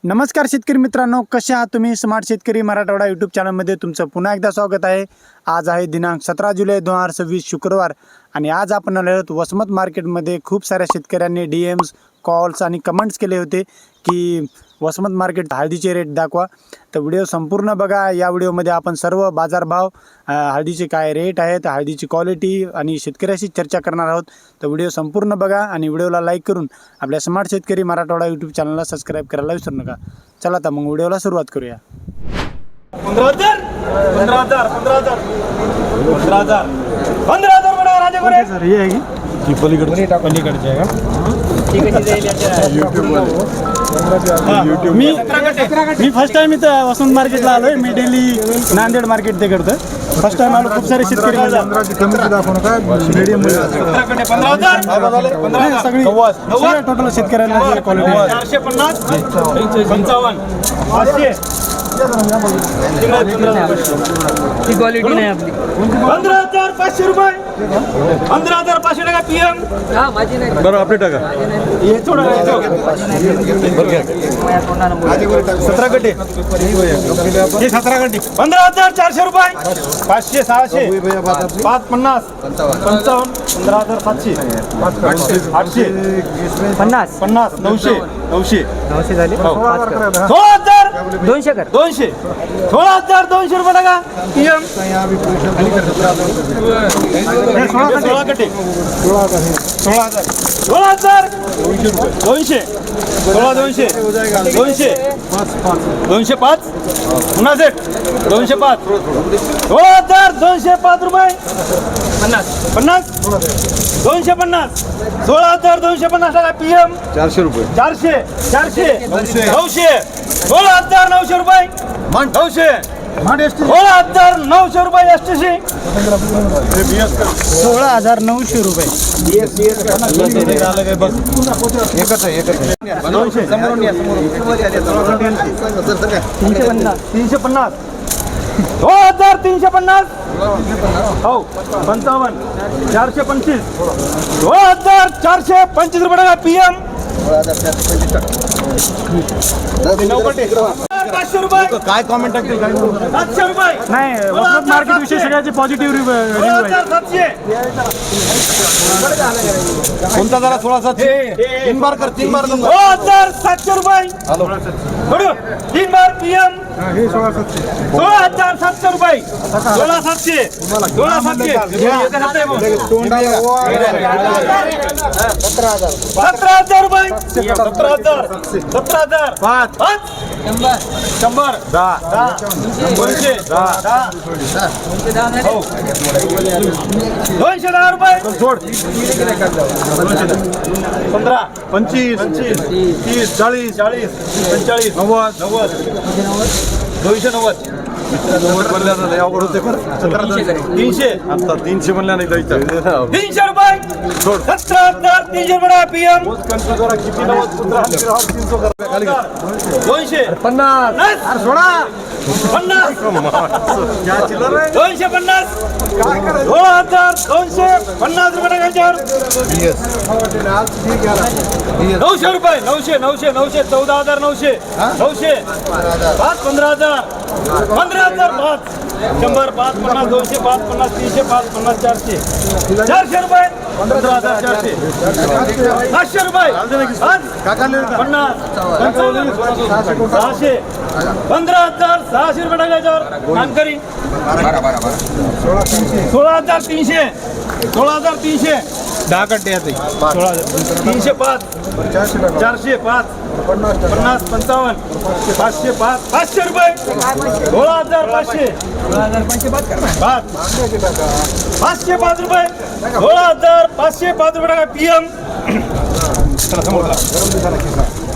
नमस्कार शेतकरी मित्रांनो, कसे आहात तुम्ही? स्मार्ट शेतकरी मराठवाडा यूट्यूब चॅनलमध्ये तुमचं पुन्हा एकदा स्वागत आहे. आज आहे दिनांक 17 जुलै 2026 शुक्रवार आणि आज आपण आलो आहोत वसमत मार्केटमध्ये. खूप साऱ्या शेतकऱ्यांनी DMs, कॉल्स आणि कमेंट्स केले होते की वसमत मार्केट हळदीचे रेट दाखवा. तर व्हिडिओ संपूर्ण बघा. या व्हिडिओमध्ये आपण सर्व बाजारभाव, हळदीचे काय रेट आहेत, हळदीची क्वालिटी आणि शेतकऱ्याशी चर्चा करणार आहोत. तर व्हिडिओ संपूर्ण बघा आणि व्हिडिओला लाईक करून आपल्या स्मार्ट शेतकरी मराठवाडा यूट्यूब चॅनलला सबस्क्राईब करायला विसरू नका. चला आता मग व्हिडिओला सुरुवात करूया. 15,000 बडा राजा गोरे सर हे आहे की पलीकडचे आहे का? मी फर्स्ट टाइम इथं वसंत मार्केटला आलोय. मी डेली नांदेड मार्केट ते करतो. फर्स्ट टाइम आलो. खूप सारे शेतकरी सगळी टोटल शेतकऱ्यांना क्वालिटी 450 55 500 ती क्वालिटी नाही आपली. 15,500 रुपये 15,500 टाका PM. हा माझी नाही. बरं आपले टाका. हे थोडं 17 गड्डे हे 17 गड्डे 15,400 रुपये 500 600 550 55 15,700 800 50 50 900 झाली. 16,000 200 कर. 200 16,200 रुपये टाका PM. 16 गड्डे 16,000 200 16,200 200 205 पुन्हा सेट 205 16,205 रुपये 50 250 16,250 टाका PM. 400 रुपये 400 900 16,900 रुपये 900 16,900 रुपये STC 16,900 रुपये. एकच आहे 350 16,350 हो 55 425 16,425 रुपये टाका PM. 500 रुपये काय कॉमेंट टाकतील 700 रुपये नाही, वसमत मार्केट विषयी सगळ्याचे पॉझिटिव्ह रिव्ह्यू आहे. 16,700 कोणता जरा 16,700 तीन बार कर 16,700 रुपये बरोबर 3 बार PM. 16,700 रुपये 16,700 17,000 रुपये 17,000 5 100 10 200 210 रुपये सोड 15 25 30 40 40 45 90 290 म्हणल्यानं अवघड होते बरं 300 आता 300 म्हणल्या नाही जायचं 300 रुपये 17,300 रुपये PM. किती 200 50 सोडा 50 250 16,250 रुपये टाकायच्यावर 900 रुपये 900 14,900 900 5 15,000 15,000 5 100 5 50 200 5 50 300 5 50 400 400 रुपये 15,400 500 रुपये 50 600 15,600 रुपये टाकायच्यावर मानकरी 16,300 10 गड्डे आहेत 305 400 5 50 55 500 500 रुपये 16,500 505 रुपये 16,505 रुपये टाका PM.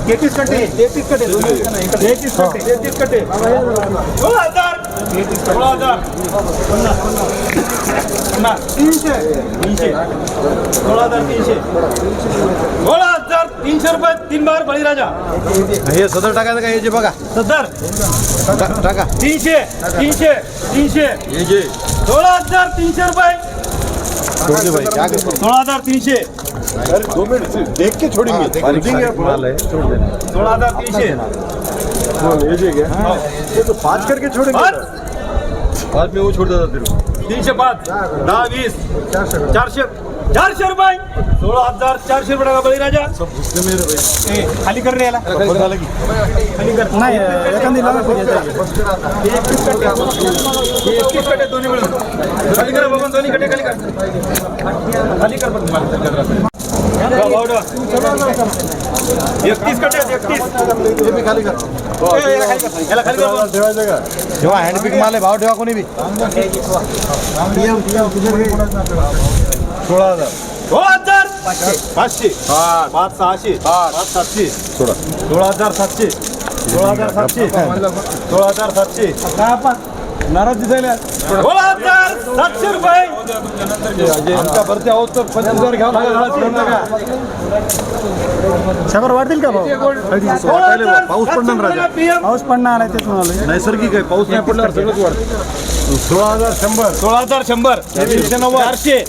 33 कट्टे 16,000 16,000 16,300 रुपये 3 बार बळीराजा. हे सदर टाकायचं का हे जे बघा सदर टाका 300 हे जे 16,300 रुपये भाई क्या करतो 16,300 अरे 2 मिनट देख के छोड़ेंगे माल है छोड़ देना 16,300 ये जी क्या ये तो 5 करके छोड़ेंगे 5 में वो छोड़ देता तेरे को 305 10 20 400 रुपये 16,400 रुपये का बळीराजा खाली कर रे याला खाली कर नाही एखादी लावा पाहिजे 31 कटे दोन्ही मिळून खाली करा बघून दोन्ही कटे खाली कर खाली कर पण 31 कटे 31 ये भी खाली कर याला खाली कर ठेवायचं का जेव्हा हँडपिक माल आहे भाव ठेवा कोणी बी 16,000 500 5 600 5 700 सोडा 16,700 नाराज दिसायला 16,700 रुपये आमच्या भरती आहोत तर 25,000 घ्यावं लागेल शंभर वाढतील का भाऊ पाऊस पडणार ना राजा PM पाऊस पडणार आहे तेच म्हणाले नैसर्गिक आहे पाऊस नाही पडल्यावर सगळंच वाढतं 16,100 16,100 400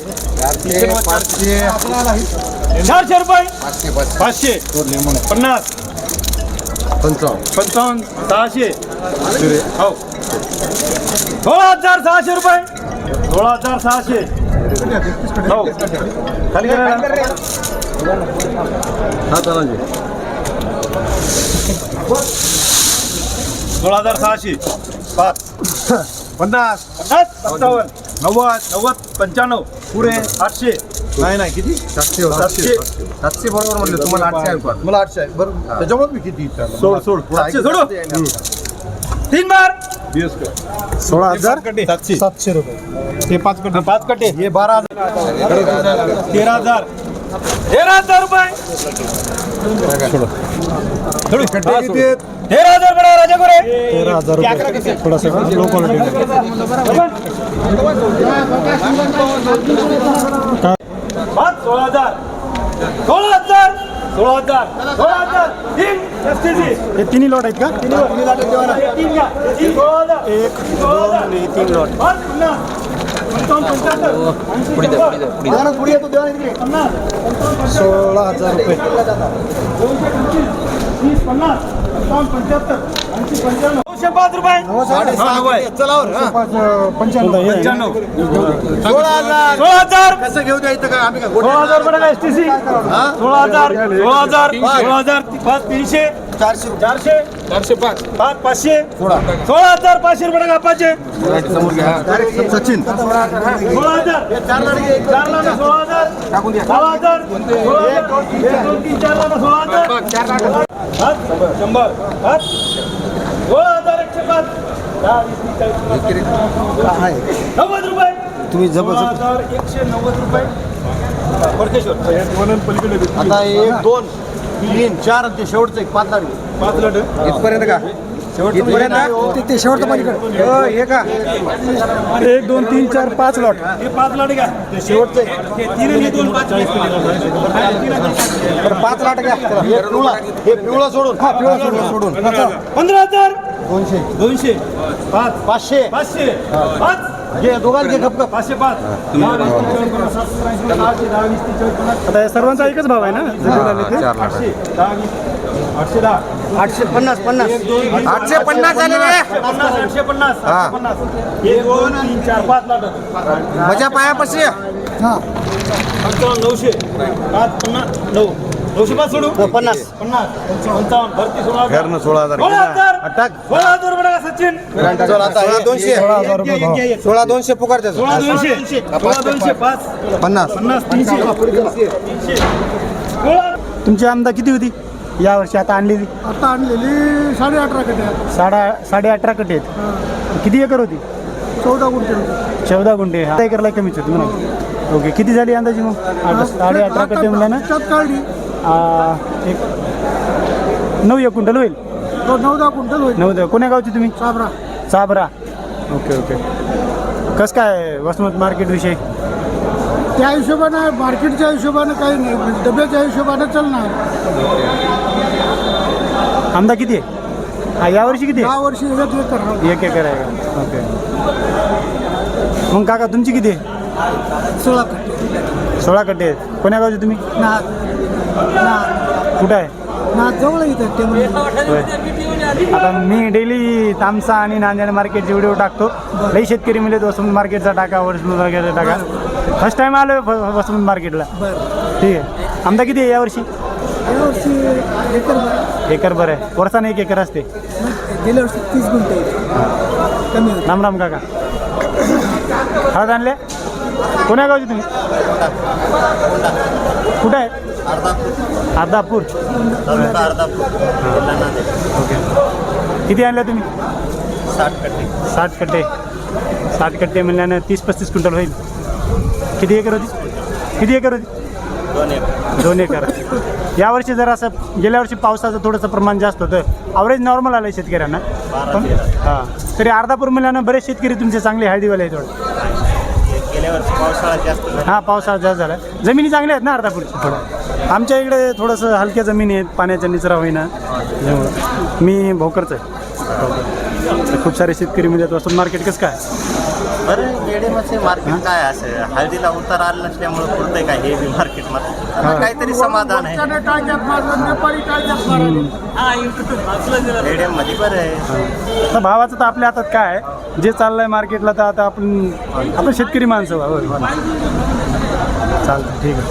400 रुपये 500 50 55 600 हो 16,600 रुपये 16,600 हो खाली करा हा चला जी 16,600 5 50 57 90 95 पुढे 800 नाही नाही किती 700 बरोबर म्हणले तुम्हाला 800 आहे मला 800 आहे बरं त्याच्यामुळे मी किती सोड 700 सोडू 3 बार 16,000 कटे 700 रुपये ते 5 कटे 5 कटे हे 12,000 13,000 रुपये थोडी कट्टे किती आहेत 13,000 बडा राजा गोरे 13,000 रुपये थोडासा लो क्वालिटी 16,000 तीन STC हे तिन्ही लॉट आहेत का तीन घ्या 1 2 आणि 3 लॉट 16,000 रुपये 905 रुपये चला 95 16,000 कसं घेऊ द्या इथं काय आम्ही काय 16,000 बडा STC 16,000 5 300 400 5 500 16,500 रुपये का पाचशे सचिन 16,000 4 लाख 16,000 16,000 16,000 100 90 रुपये तुम्ही जबरदस्त 190 रुपये परदेश्वर आता 1 2 3 4 ते शेवटचं एक 5 लाख 5 लाख इथपर्यंत का इथपर्यंत ते शेवटचं पलीकडे हे का 1 2 3 4 5 लॉट हे 5 लाख का ते शेवटचं तीन आणि दोन 5 5 लाख घ्या हे पिवळा सोडून पिवळा सोडून 15,000 200 5 500 500 5 घे दोघांचे गप गप 505 आता या सर्वांचा एकच भाव आहे ना जरी झाले ते 850 850 झाले रे 850 1 2 3 4 5 लाख मजा पायापाशी हां 900 5 50 9 905 सोडू 50 55 भरती 16,000 16,000 अटक 16,000 रुपये का सचिन चल आता 200 16,000 रुपये भाव 16,200 पुकारते 16,200 16,200 5 50 50 300 तुमची आमदा किती होती या वर्षी आता आणलेली आता आणलेली 18.5 कटे आहेत. 18.5 कटे आहेत किती एकर होती 14 गुंठे होते. 14 गुंठे हा एकरला कमीच होती म्हणा ओके किती झाली अंदाजी मग 18.5 कटे म्हणला ना त्यात काढली एक 9 क्विंटल होईल तो 9-10 क्विंटल होईल 9 कोण्या गावची तुम्ही साबरा साबरा ओके ओके कसं काय वसमत मार्केट विषयी त्या हिशोबानं मार्केटच्या हिशोबानं काही नाही डब्याच्या हिशोबानं चालणार आमदा किती आहे हा यावर्षी किती 10 वर्षी 1 एकर आहे 1 एकर आहे का ओके मग काका तुमची किती आहे 16 कट्टे 16 कट्टे आहेत. कोण्या गावचे तुम्ही? नाद कुठं आहे? जवळ इथं टेंबू. होय. आता मी डेली तामसा आणि नांदेड मार्केटचे व्हिडिओ टाकतो. लई शेतकरी मिळत वसंत मार्केटचा टाका, वसंत मार्केटचा टाका. फर्स्ट टाइम आलो वसंत मार्केटला. बरं ठीक आहे. आमदा किती आहे यावर्षी? यावर्षी एकर बरं. एकर बरं आहे. वर्षाने 1 एकर असते. गेल्या वर्षी 30 गुंठे कमी होते. राम राम काका. हळद आणले? कोण्या गावचे तुम्ही? कुठं आहे? अर्धापूर. ओके. किती आणल्या तुम्ही? 60 कट्टे. 60 कट्टे म्हणल्यानं 30-35 क्विंटल होईल. किती एकर होती? 2 एकर. यावर्षी जर असं गेल्या वर्षी पावसाचं थोडंसं प्रमाण जास्त होतं. ॲव्हरेज नॉर्मल आलं शेतकऱ्यांना. पण हां तरी अर्धापूर म्हणल्यानं बरेच शेतकरी तुमचे चांगले हळदीवाले आहेत थोडं. गेल्या वर्षी पावसाळा जास्त झाला. हां पावसाळा जास्त झाला. जमिनी चांगल्या आहेत ना अर्धापूरच्या थोडं. आमच्या इकडे थोडंसं हलक्या जमिनी आहेत, पाण्याचा निचरा होईना. त्यामुळं मी भोकरचं आहे. खूप सारे शेतकरी म्हणजे वसंत मार्केट कसं काय? बरं येडेमध्ये मार्केट काय असं हळदीला उतार आला नसल्यामुळे पुरतंय काय हे मार्केट मध्ये काहीतरी समाधान आहे. येड्यामध्ये बरं आहे. आता भावाचं तर आपल्या हातात काय आहे? जे चाललंय मार्केटला तर आता आपण शेतकरी माणसं चालतं. ठीक आहे.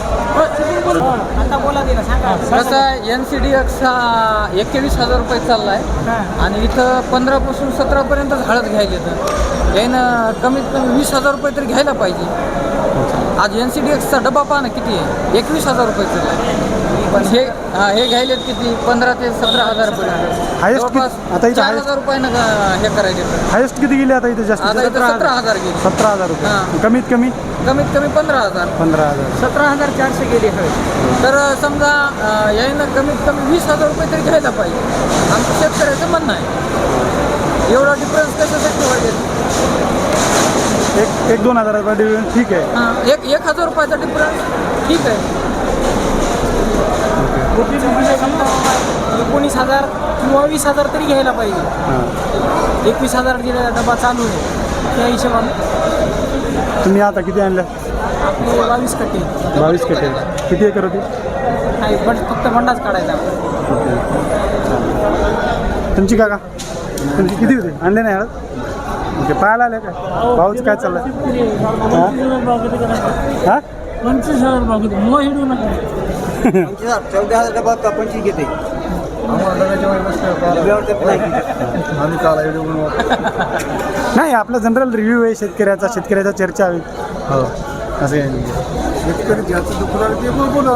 कसं NCDX हा 21,000 रुपये चालला आहे आणि इथं 15पासून 17पर्यंतच हळद घ्यायला येतं. यानं कमीत कमी 20,000 रुपये तरी घ्यायला पाहिजे. आज NCDXचा डबा पहा ना किती आहे, 21,000 रुपयाचं आहे. पण हे घ्यायलेत किती 15 ते 17,000 रुपये. हायेस्ट जवळपास आता इथं 4,000 रुपयानं हे करायचे. हायेस्ट किती गेले आता इथं? जास्त आता इथं 17,000 गेले. 17,000 रुपये. हां. कमीत कमी 15,000. 15,000. 17,400 गेले हळद. तर समजा यानं कमीत कमी 20,000 रुपये तरी घ्यायला पाहिजे. आमचं शेतकऱ्याचं म्हणणं आहे. एवढा डिफरन्स कशासाठी वाढेल? 1-2 हजार रुपये ठीक आहे. हां 1,000 रुपयाचा डिफरन्स ठीक आहे. 19,000 किंवा 20,000 तरी घ्यायला पाहिजे. 21,000 दिलेला डबा चालू आहे त्या हिशोबाने. तुम्ही आता किती आणलं? आपले 22 कट्टे. 22 कट्टे. किती एकर होती? नाही फक्त भंडाच काढायचा. तुमची काका तुमची किती होती? आणले नाही हळद? ओके. पाहायला आले काय? भाऊच काय चाललं? हां 25,000 बाकी मग हिडू नका. 14,000 डबा का 25 घेते. नाही आपला जनरल रिव्ह्यू आहे शेतकऱ्याचा चर्चा हवी. हो असं आहे. शेतकरी ज्याचं दुःख लागलं ते पण बोला.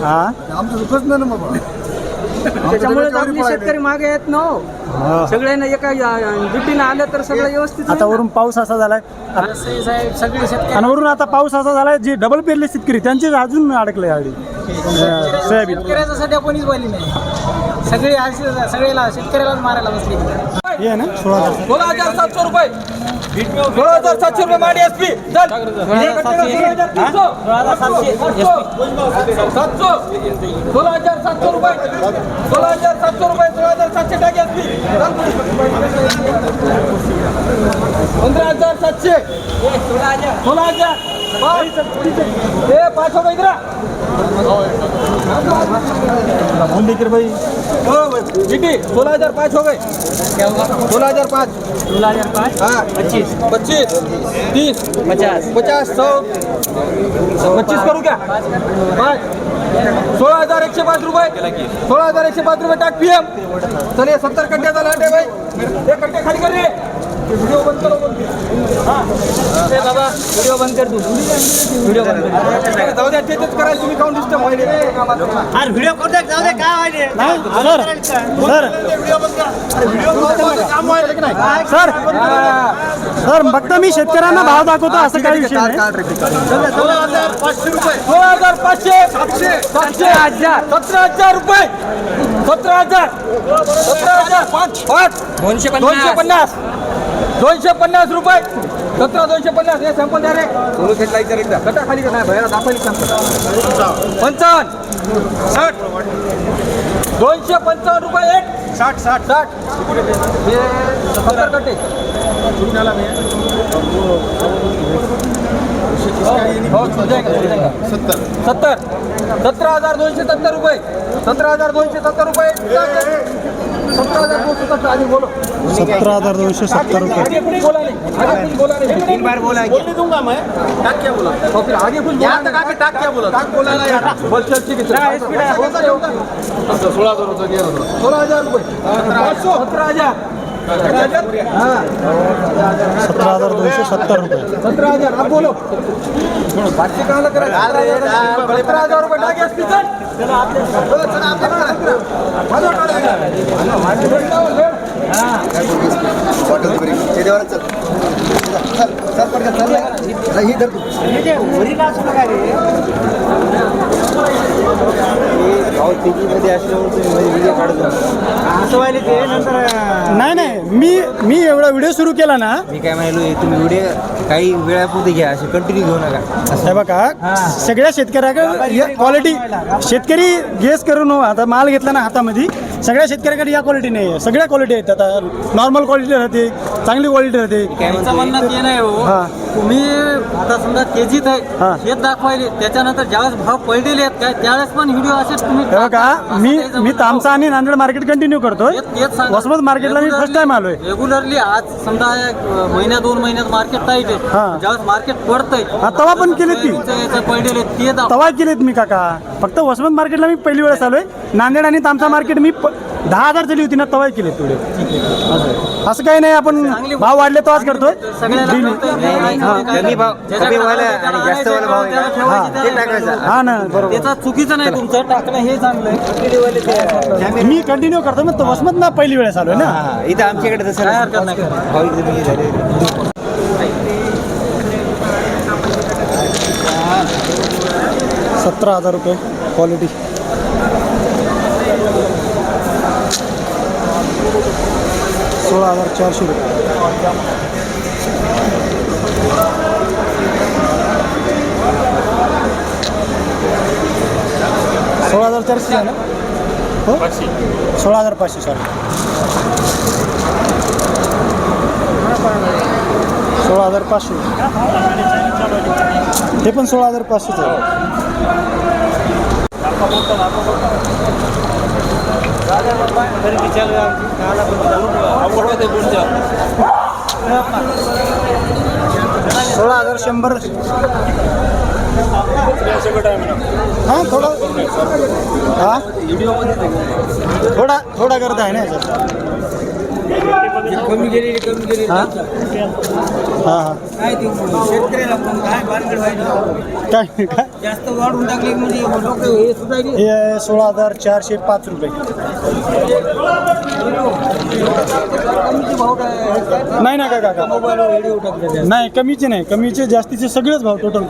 हां आमचं दुःखच नाही ना बाबा. त्याच्यामुळे आपले शेतकरी मागे येत ना हो. हो. सगळ्यांना एका ड्युटीनं आलं तर सगळं व्यवस्थित आता वरून पाऊस असा झालाय साहेब सगळे शेतकरी आणि वरून आता पाऊस असा झालाय जे डबल पेरले शेतकरी त्यांचे अजून अडकले हळदी सोयाबीन. शेतकऱ्याचं सध्या कोणीच बोलली नाही. सगळ्याला शेतकऱ्यालाच मारायला बसली. हे आहे ना 16,000. 16,700 रुपये. 16,700 रुपये मांडी SP. चल. 16,700 रुपये. 16,700 रुपये. 16,700 टाकी SP. 15,700. 16,000. 5 हो गए इधर. बोल दे भाई. जीटी 16,005 हो गए. 16,005. 16,005 हाँ 25 30 50 100 25 करूँ क्या? 16,105 रुपये. 16,105 रुपये टाक PM. चलिए 70 कट्टे लाटे भाई. एक कट्टे खाली कर रे. व्हिडिओ बंद करो. हाँ बाबा व्हिडिओ बंद कर. तू व्हिडिओ बंद कर. जाऊ द्या तेच करायचं. तुम्ही काऊन डिस्टर्ब व्हायले रे कामात. अरे व्हिडिओ करतो जाऊ दे काय व्हायले. सर सर फक्त मी शेतकऱ्यांना भाव दाखवतो असं काही विषय नाही. 16,500 रुपये. 16,500 17,000 17,000 रुपये. 17,000 5 250 250 रुपये. 17,250 हे सॅम्पल द्या रे. सोनू खेटला इतर एकदा कटा खाली का नाही भैया दाखवायला सांगतो. 55 60 255 रुपये. 60 हे 70 कट्टे. सत्तर 17,270 रुपये 17,270 रुपये 17,270 आधी बोलो 17,270 रुपये आगे कुछ बोला नहीं आगे कुछ बोला नहीं 3 बार बोला बोलने दूंगा मैं टाक क्या बोला और फिर आगे कुछ यहाँ तक आके टाक क्या बोला टाक बोला ना यार बोल चल ठीक है 16,000 रुपये 16,000 रुपये 17,000 17,270 रुपये 17,000 अब बोलो बातचीत कहाँ लग रहा है 17,000 रुपये टाके स्पीकर नाही मी एवढा व्हिडिओ सुरू केला ना मी काय म्हणालो तुम्ही व्हिडिओ काही वेळापुरते घ्या असे कंटिन्यू घेऊ नका हे बघा सगळ्या शेतकऱ्याकडे क्वालिटी शेतकरी गेस करून आता माल घेतला ना हातामध्ये सगळ्या शेतकऱ्याकडे या क्वालिटी नाही आहे सगळ्या क्वालिटी आहेत आता नॉर्मल क्वालिटी राहते चांगली क्वालिटी राहते त्यांचं म्हणणं ते नाही हो हा. तुम्ही आता समजा तेजीत हा. आहे शेत दाखवायले त्याच्यानंतर ज्यावेळेस भाव पडलेले आहेत काय त्यावेळेस पण व्हिडिओ असेच तुम्ही हे बघा मी तामसा आणि नांदेड मार्केट कंटिन्यू करतोय तेच सांगा. वसमत मार्केटला मी फर्स्ट टाइम आलोय रेग्युलरली आज समजा एक महिन्या 2 महिन्यात मार्केट टाईट हा. आहे ज्यावेळेस मार्केट पडतंय हा, तेव्हा पण केलीत ती. पडलेले ते दाखवा. तवा केलेत मी काका फक्त वसमत मार्केटला मी पहिली वेळेस आलोय नांदेड आणि तामसा मार्केट मी 10,000 झाली होती ना तवा केलेत थोडे असं काही नाही आपण भाव वाढले तेव्हाच करतोय सगळ्याला Daily. कळतंय. कमी भाव कमी व्हायला आणि जास्त व्हायला भाव आहे का? ते टाकायचं हा ना बरोबर त्याचा चुकीचं नाही तुमचं टाकणं हे चांगलं आहे मी कंटिन्यू करतो मग वसमत ना पहिली वेळेस आलोय ना हा, इथं आमच्याकडे तसं काय हरकत नाही. भाव एकदम हे झाले 17,000 रुपये क्वालिटी ₹16,400 16,400 आहे ना हो 16,500 सॉरी 16,500 हे पण 16,500 आहे सोळा हजार 100 हां थोडा करत आहे ना याच्यात कमी गेली हां हां काय ते शेतकऱ्याला पण काय भानगड व्हायची काय जास्त वाढून टाकले म्हणजे लोक हे सुद्धा हे 16,405 रुपये कमीचे भाव काय नाही ना काका मोबाईलवर व्हिडिओ टाकले नाही कमीचे नाही कमीचे जास्तीचे सगळेच भाव टोटल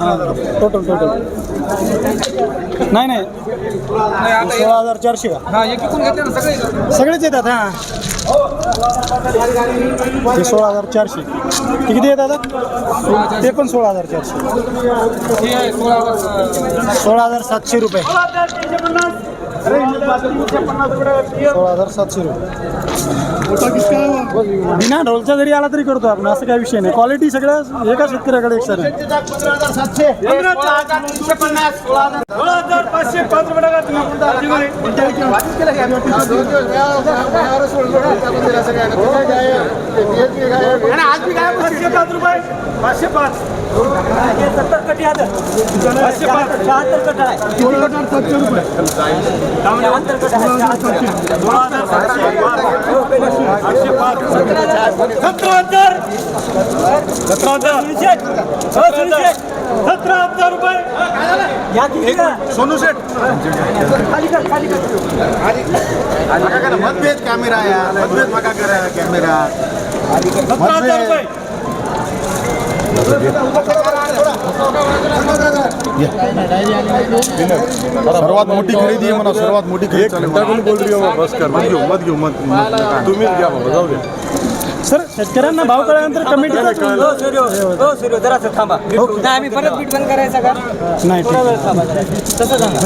नाही 16,400 एक इकून घेतले ना सगळे सगळेच येतात हां ते 16,400 ते किती येतात ते पण 16,400 16,700 रुपये 16,700 रुपये बिना ढोलचा जरी आला तरी करतो आपण असं काही विषय नाही क्वालिटी सगळ्या एका शेतकऱ्याकडे एक सर सोनू शेठ मतभेद कॅमेरा मतभेद मका करा कॅमेरा 17,000 रुपये सर्वात मोठी खरेदी आहे म्हणा सर्वात मोठी खरेदी एक घंटा कोणी बोल रही हो बस कर मत घेऊ तुम्हीच घ्या बाबा जाऊ द्या सर शेतकऱ्यांना भाव कळल्यानंतर कमिटी जरासं थांबा नाही आम्ही परत बीट बंद करायचा का नाही थोडा वेळ थांबा जरा. तसं सांगा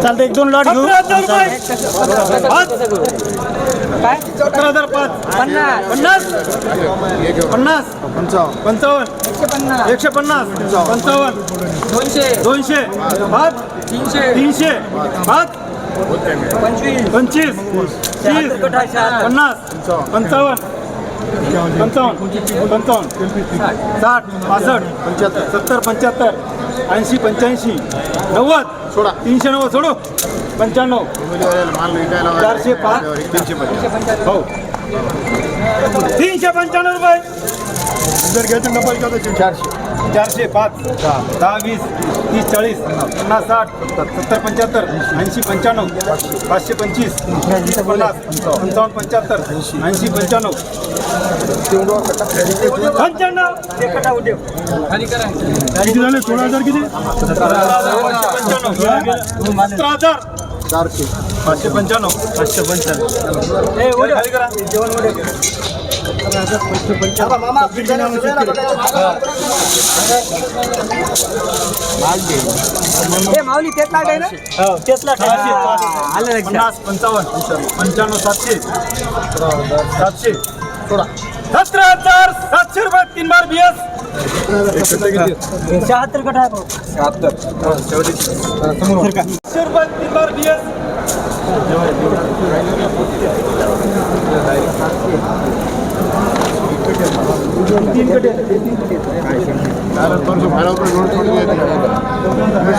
चालतं 1-2 लॉट घेऊ काय 17,500 50 50 55 150 150 55 200 200 भात 300 300 भात 25 25 30 50 55 55 55 60 65 70 75 80 85 90 सोडा 390 सोडू 95 405 हो 395 रुपये जर घ्यायचं डबल 400 5 10 20 30 40 50 60 70 75 80 95 525 50 55 75 80 95 खाली करा किती झाले 16,000 किती 17,000 595 खाली करा माऊली तेच लाट आहे ना आलं 50 55 95 700 सोडा 17,700 रुपये 3 बार BS 76 कटा आहे 700 रुपये 3 बार BS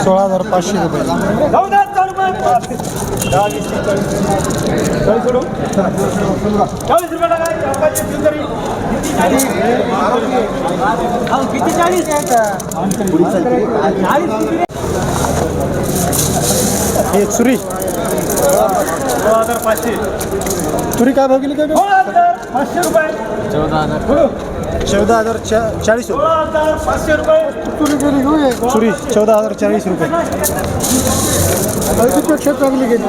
सोळा 500 रुपये 14,000 रुपये 40 रुपये किती 40 एक सुरी 16,500 सुरी काय भाव गेली काय 500 रुपये 14,040 रुपये 500 रुपये तुरी गेली घेऊया सुरी 14,040 रुपये पेक्षा चांगली गेली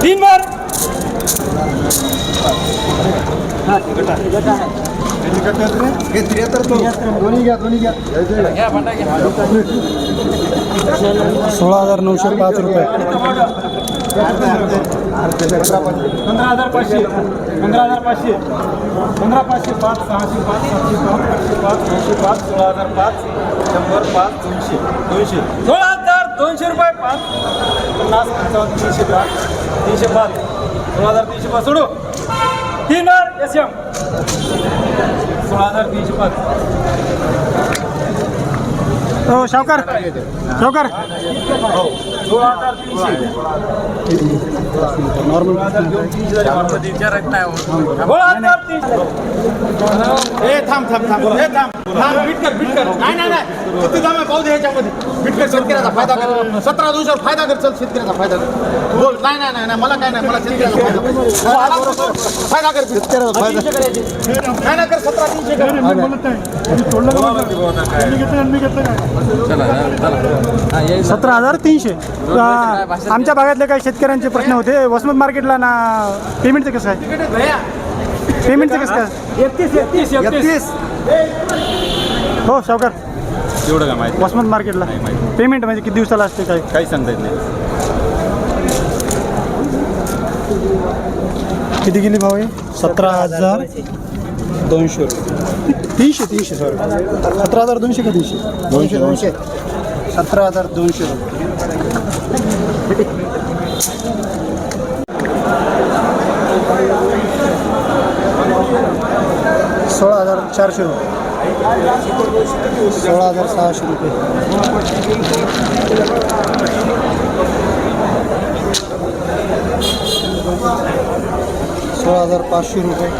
तीन बार दोन्ही घ्या 16,905 रुपये 15,500 15,500 15,500 5 600 5 700 5 900 5 16,005 100 5 200 16,200 रुपये 5 50 55 300 5 16,305 सोडू 3 बार SM 16,305 हो सावकार सावकार हो 16,300 नॉर्मल थांब किती दाम आहे पाहू दे ह्याच्यामध्ये बिटकर शेतकऱ्याचा फायदा कर 17,200 फायदा कर चल शेतकऱ्याचा फायदा कर बोल नाही मला काय नाही मला शेतकऱ्याचा फायदा कर शेतकऱ्याचा फायदा नाही ना कर 17,300 कर सोडलं 17,300 आमच्या भागातले काही शेतकऱ्यांचे प्रश्न होते वसमत मार्केटला ना पेमेंटचं कसं आहे पेमेंटचं कसं काय 31 हो सावकार एवढं काय माहिती वसमत मार्केटला पेमेंट म्हणजे किती दिवसाला असते काय काही सांगता येत नाही किती गेली भाऊ आहे 17,200 300 सॉरी 17,200 का 200 17,200 रुपये 16,400 रुपये 16,600 रुपये 16,500 रुपये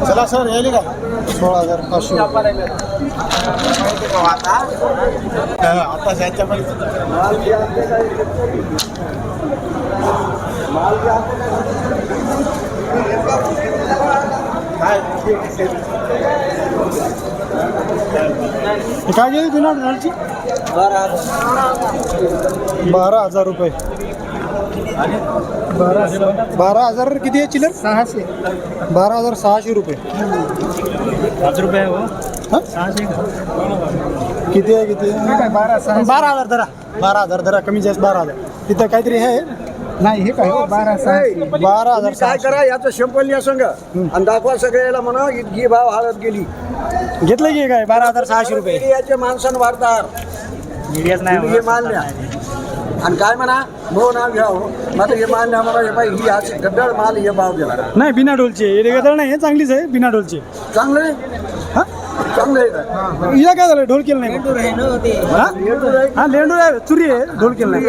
चला सर यायले का 16,500 रुपये आता ह्याच्या काय गेली तुला झाडची 12,000 रुपये 12,000 किती आहे चिल्लर? 600. 12,600 रुपये. 5 रुपये हो हा? किती आहे किती? 12,000 धरा. 12,000 धरा, कमी जास्त 12,000. तिथं काहीतरी आहे नाही हे काय 12,600. 12,000. काय करा याचं शंपल या संघ आणि दाखवा सगळ्याला म्हणा इतकी भाव हळद गेली घेतलं की काय? 12,600 रुपये. याचे माणसानं वाढतात हे मान्य आणि काय म्हणा भाऊ नाव घ्या हो मात्र हे मान्य म्हणा हे बाई ही अशी गड्डळ माल हे भाव गेला नाही बिना डोलचे नाही हे चांगलीच आहे बिना डोलचे. चांगलं आहे हा चांगलं आहे का? हिला काय झालं? ढोल केलं नाही हा? हा लेंडूर आहे, चुरी आहे, ढोल केलं नाही.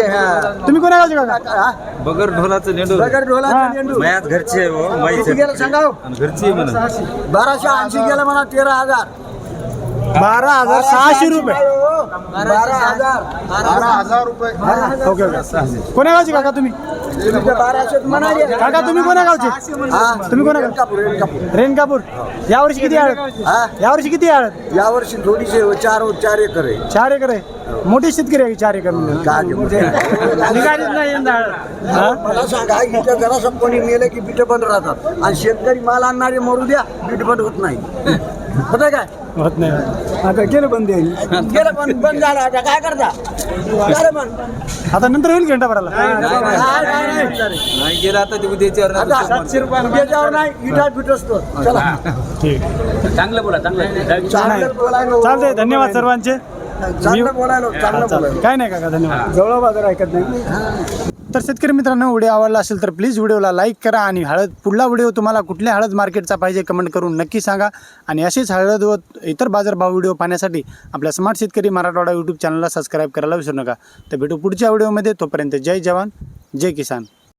तुम्ही कोणा गावचे काका? बगर ढोलाचं लेंडू बगर ढोलाचं लेंडू. मयात घरचे आहे हो, किती माईचं. गेलं सांगा हो? घरची आहे म्हणा 1280 गेलं म्हणा 13,000 12,600 रुपये. 12,000 12,000 रुपये. Okay okay. कोण्या गावचे काका तुम्ही? 1200 म्हणाले काका तुम्ही कोण्या गावचे? हा तुम्ही कोणा गाव? रेणकापूर, रेणकापूर. रेणकापूर. यावर्षी किती हळद? हा यावर्षी किती हळद? यावर्षी थोडीशी 4 एकर आहे 4 एकर आहे. मोठी शेतकरी आहे 4 एकर म्हणजे. काय निघालीच नाही यंदा हळद. हा? मला सांगा इथं जरा कोणी मेलं की बीट बंद राहतात आणि शेतकरी माल आणणारे मरू द्या बीट बंद होत नाही होत काय होत नाही. आता गेलं बंद गेलं बंद झालं आता काय करता झालं बंद. आता नंतर होईल घंटा भरायला. नाही गेला आता ते उद्याच्यावर आता 700 रुपये त्याच्यावर नाही इटा बीट असतो चला ठीक. चांगलं बोला चांगलं चांगलं बोलायला चालतंय. धन्यवाद सर्वांचे. चांगलं बोलायला चांगलं बोलायला काय नाही काका धन्यवाद. जवळ बाजार ऐकत नाही. तर शेतकरी मित्रांनो व्हिडिओ आवडला असेल तर प्लीज व्हिडिओला लाईक करा आणि हळद पुढला व्हिडिओ तुम्हाला कुठल्या हळद मार्केटचा पाहिजे कमेंट करून नक्की सांगा. आणि असेच हळद व इतर बाजारभाव व्हिडिओ पाहण्यासाठी आपल्या स्मार्ट शेतकरी मराठवाडा यूट्यूब चॅनलला सबस्क्राईब करायला विसरू नका. तर भेटू पुढच्या व्हिडिओमध्ये. तोपर्यंत जय जवान जय किसान.